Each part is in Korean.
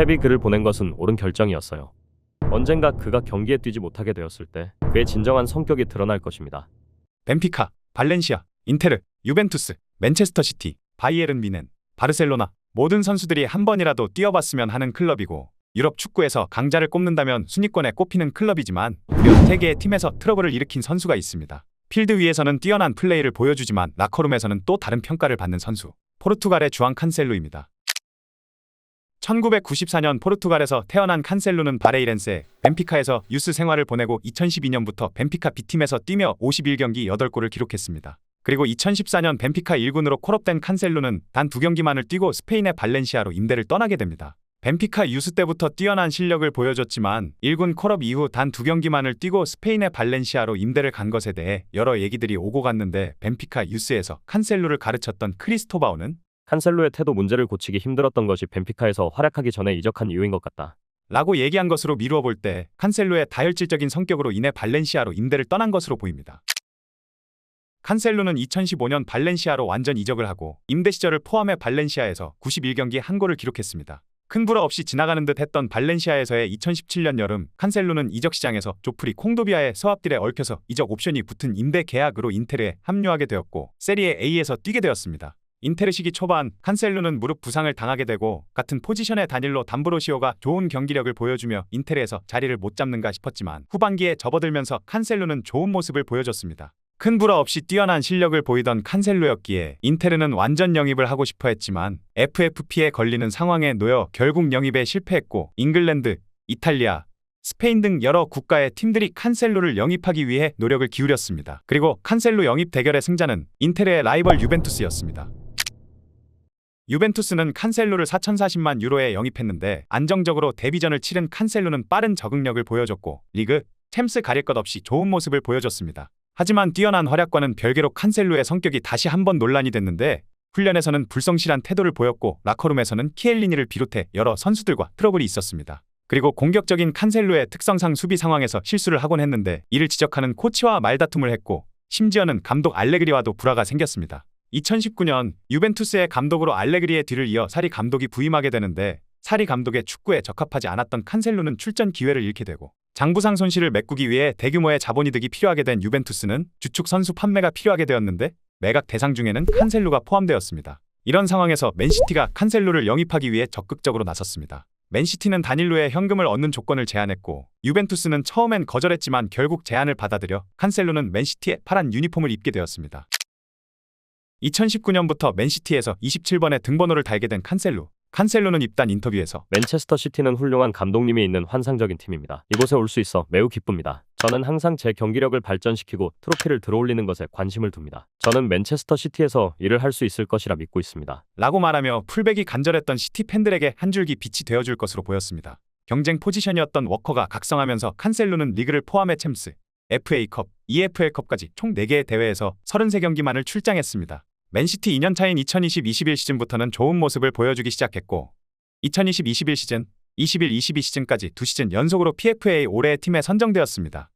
펩이 그를 보낸 것은 옳은 결정이었어요. 언젠가 그가 경기에 뛰지 못하게 되었을 때 그의 진정한 성격이 드러날 것입니다. 벤피카, 발렌시아, 인테르, 유벤투스, 맨체스터 시티, 바이에른 뮌헨, 바르셀로나 모든 선수들이 한 번이라도 뛰어봤으면 하는 클럽이고 유럽 축구에서 강자를 꼽는다면 순위권에 꼽히는 클럽이지만 무려 3개의 팀에서 트러블을 일으킨 선수가 있습니다. 필드 위에서는 뛰어난 플레이를 보여주지만 라커룸에서는 또 다른 평가를 받는 선수. 포르투갈의 주앙 칸셀루입니다. 1994년 포르투갈에서 태어난 칸셀루는 바레이렌세, 벤피카에서 유스 생활을 보내고 2012년부터 벤피카 B팀에서 뛰며 51경기 8골을 기록했습니다. 그리고 2014년 벤피카 1군으로 콜업된 칸셀루는 단 2경기만을 뛰고 스페인의 발렌시아로 임대를 떠나게 됩니다. 벤피카 유스 때부터 뛰어난 실력을 보여줬지만 1군 콜업 이후 단 2경기만을 뛰고 스페인의 발렌시아로 임대를 간 것에 대해 여러 얘기들이 오고 갔는데 벤피카 유스에서 칸셀루를 가르쳤던 크리스토바오는 칸셀로의 태도 문제를 고치기 힘들었던 것이 벤피카에서 활약하기 전에 이적한 이유인 것 같다. 라고 얘기한 것으로 미루어 볼 때 칸셀루의 다혈질적인 성격으로 인해 발렌시아로 임대를 떠난 것으로 보입니다. 칸셀루는 2015년 발렌시아로 완전 이적을 하고 임대 시절을 포함해 발렌시아에서 91경기 1골을 기록했습니다. 큰 불화 없이 지나가는 듯 했던 발렌시아에서의 2017년 여름 칸셀루는 이적 시장에서 조프리 콩도비아의 서합딜에 얽혀서 이적 옵션이 붙은 임대 계약으로 인테르에 합류하게 되었고 세리에 A에서 뛰게 되었습니다. 인테르 시기 초반 칸셀루는 무릎 부상을 당하게 되고 같은 포지션의 다닐로 담브로시오가 좋은 경기력을 보여주며 인테르에서 자리를 못 잡는가 싶었지만 후반기에 접어들면서 칸셀루는 좋은 모습을 보여줬습니다. 큰 불화 없이 뛰어난 실력을 보이던 칸셀루였기에 인테르는 완전 영입을 하고 싶어 했지만 FFP에 걸리는 상황에 놓여 결국 영입에 실패했고 잉글랜드, 이탈리아, 스페인 등 여러 국가의 팀들이 칸셀루를 영입하기 위해 노력을 기울였습니다. 그리고 칸셀루 영입 대결의 승자는 인테르의 라이벌 유벤투스였습니다. 유벤투스는 칸셀루를 4,040만 유로에 영입했는데 안정적으로 데뷔전을 치른 칸셀루는 빠른 적응력을 보여줬고 리그, 챔스 가릴 것 없이 좋은 모습을 보여줬습니다. 하지만 뛰어난 활약과는 별개로 칸셀루의 성격이 다시 한번 논란이 됐는데 훈련에서는 불성실한 태도를 보였고 라커룸에서는 키엘리니를 비롯해 여러 선수들과 트러블이 있었습니다. 그리고 공격적인 칸셀루의 특성상 수비 상황에서 실수를 하곤 했는데 이를 지적하는 코치와 말다툼을 했고 심지어는 감독 알레그리와도 불화가 생겼습니다. 2019년 유벤투스의 감독으로 알레그리의 뒤를 이어 사리 감독이 부임하게 되는데 사리 감독의 축구에 적합하지 않았던 칸셀루는 출전 기회를 잃게 되고 장부상 손실을 메꾸기 위해 대규모의 자본이득이 필요하게 된 유벤투스는 주축 선수 판매가 필요하게 되었는데 매각 대상 중에는 칸셀루가 포함되었습니다. 이런 상황에서 맨시티가 칸셀루를 영입하기 위해 적극적으로 나섰습니다. 맨시티는 다닐로의 현금을 얻는 조건을 제안했고 유벤투스는 처음엔 거절했지만 결국 제안을 받아들여 칸셀루는 맨시티에 파란 유니폼을 입게 되었습니다. 2019년부터 맨시티에서 27번의 등번호를 달게 된 칸셀루는 입단 인터뷰에서 맨체스터 시티는 훌륭한 감독님이 있는 환상적인 팀입니다. 이곳에 올 수 있어 매우 기쁩니다. 저는 항상 제 경기력을 발전시키고 트로피를 들어올리는 것에 관심을 둡니다. 저는 맨체스터 시티에서 일을 할 수 있을 것이라 믿고 있습니다. 라고 말하며 풀백이 간절했던 시티 팬들에게 한 줄기 빛이 되어줄 것으로 보였습니다. 경쟁 포지션이었던 워커가 각성하면서 칸셀루는 리그를 포함해 챔스, FA컵, EFL컵까지 총 4개의 대회에서 33경기만을 출장했습니다. 맨시티 2년차인 2020-21 시즌부터는 좋은 모습을 보여주기 시작했고 2020-21 시즌, 21-22 시즌까지 2시즌 연속으로 PFA 올해의 팀에 선정되었습니다.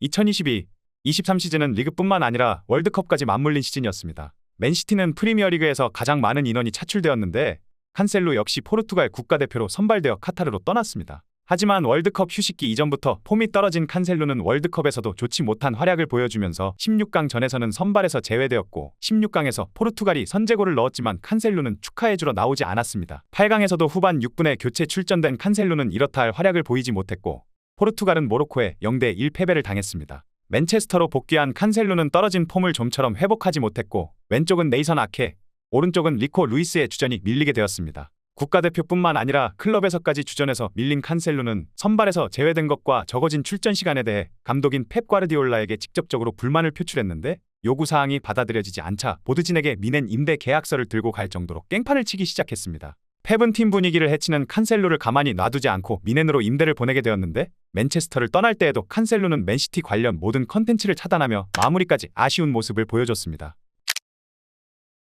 2022-23 시즌은 리그뿐만 아니라 월드컵까지 맞물린 시즌이었습니다. 맨시티는 프리미어리그에서 가장 많은 인원이 차출되었는데 칸셀루 역시 포르투갈 국가대표로 선발되어 카타르로 떠났습니다. 하지만 월드컵 휴식기 이전부터 폼이 떨어진 칸셀루는 월드컵에서도 좋지 못한 활약을 보여주면서 16강 전에서는 선발에서 제외되었고 16강에서 포르투갈이 선제골을 넣었지만 칸셀루는 축하해주러 나오지 않았습니다. 8강에서도 후반 6분에 교체 출전된 칸셀루는 이렇다 할 활약을 보이지 못했고 포르투갈은 모로코에 0대1 패배를 당했습니다. 맨체스터로 복귀한 칸셀루는 떨어진 폼을 좀처럼 회복하지 못했고 왼쪽은 네이선 아케, 오른쪽은 리코 루이스의 주전이 밀리게 되었습니다. 국가대표뿐만 아니라 클럽에서까지 주전에서 밀린 칸셀루는 선발에서 제외된 것과 적어진 출전 시간에 대해 감독인 펩 과르디올라에게 직접적으로 불만을 표출했는데 요구사항이 받아들여지지 않자 보드진에게 뮌헨 임대 계약서를 들고 갈 정도로 깽판을 치기 시작했습니다. 펩은 팀 분위기를 해치는 칸셀루를 가만히 놔두지 않고 뮌헨으로 임대를 보내게 되었는데 맨체스터를 떠날 때에도 칸셀루는 맨시티 관련 모든 컨텐츠를 차단하며 마무리까지 아쉬운 모습을 보여줬습니다.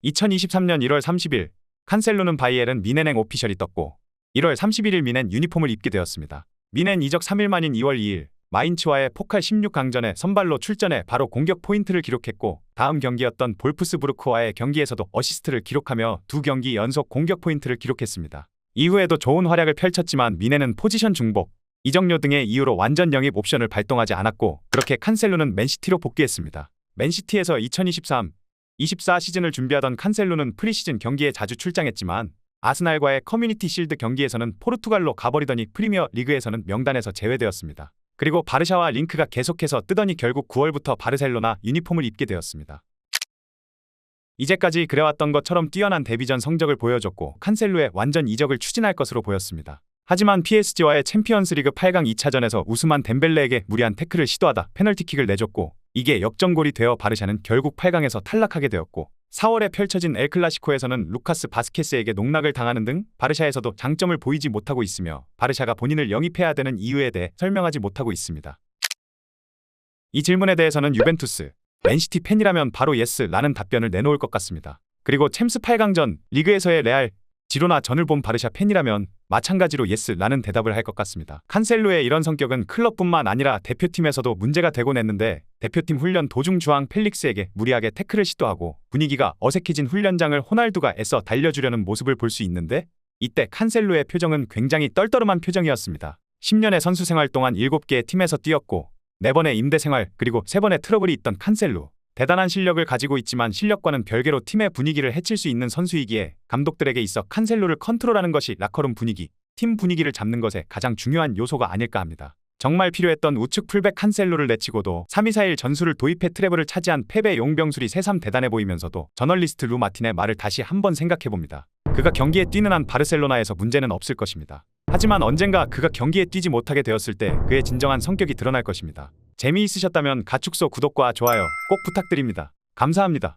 2023년 1월 30일 칸셀루는 바이에른 뮌헨행 오피셜이 떴고 1월 31일 뮌헨 유니폼을 입게 되었습니다. 뮌헨 이적 3일 만인 2월 2일 마인츠와의 포칼 16강전에 선발로 출전해 바로 공격 포인트를 기록했고 다음 경기였던 볼프스부르크와의 경기에서도 어시스트를 기록하며 2경기 연속 공격 포인트를 기록했습니다. 이후에도 좋은 활약을 펼쳤지만 미네는 포지션 중복, 이적료 등의 이유로 완전 영입 옵션을 발동하지 않았고 그렇게 칸셀루는 맨시티로 복귀했습니다. 맨시티에서 2023-24 시즌을 준비하던 칸셀루는 프리시즌 경기에 자주 출장했지만 아스날과의 커뮤니티 실드 경기에서는 포르투갈로 가버리더니 프리미어 리그에서는 명단에서 제외되었습니다. 그리고 바르샤와 링크가 계속해서 뜨더니 결국 9월부터 바르셀로나 유니폼을 입게 되었습니다. 이제까지 그래왔던 것처럼 뛰어난 데뷔전 성적을 보여줬고 칸셀루의 완전 이적을 추진할 것으로 보였습니다. 하지만 PSG와의 챔피언스리그 8강 2차전에서 우스만 덴벨레에게 무리한 태클을 시도하다 페널티킥을 내줬고 이게 역전골이 되어 바르샤는 결국 8강에서 탈락하게 되었고 4월에 펼쳐진 엘클라시코에서는 루카스 바스케스에게 농락을 당하는 등 바르샤에서도 장점을 보이지 못하고 있으며 바르샤가 본인을 영입해야 되는 이유에 대해 설명하지 못하고 있습니다. 이 질문에 대해서는 유벤투스, 맨시티 팬이라면 바로 예스라는 답변을 내놓을 것 같습니다. 그리고 챔스 8강전 리그에서의 레알, 지로나 전을 본 바르샤 팬이라면 마찬가지로 예스라는 대답을 할 것 같습니다. 칸셀루의 이런 성격은 클럽뿐만 아니라 대표팀에서도 문제가 되곤 했는데 대표팀 훈련 도중 주앙 펠릭스에게 무리하게 태클을 시도하고 분위기가 어색해진 훈련장을 호날두가 애써 달려주려는 모습을 볼 수 있는데 이때 칸셀루의 표정은 굉장히 떨떠름한 표정이었습니다. 10년의 선수 생활 동안 7개의 팀에서 뛰었고 4번의 임대 생활 그리고 3번의 트러블이 있던 칸셀루. 대단한 실력을 가지고 있지만 실력과는 별개로 팀의 분위기를 해칠 수 있는 선수이기에 감독들에게 있어 칸셀루를 컨트롤하는 것이 라커룸 분위기, 팀 분위기를 잡는 것에 가장 중요한 요소가 아닐까 합니다. 정말 필요했던 우측 풀백 칸셀루를 내치고도 3-2-4-1 전술을 도입해 트래블을 차지한 패배 용병술이 새삼 대단해 보이면서도 저널리스트 루 마틴의 말을 다시 한번 생각해봅니다. 그가 경기에 뛰는 한 바르셀로나에서 문제는 없을 것입니다. 하지만 언젠가 그가 경기에 뛰지 못하게 되었을 때 그의 진정한 성격이 드러날 것입니다. 재미있으셨다면 가축소 구독과 좋아요 꼭 부탁드립니다. 감사합니다.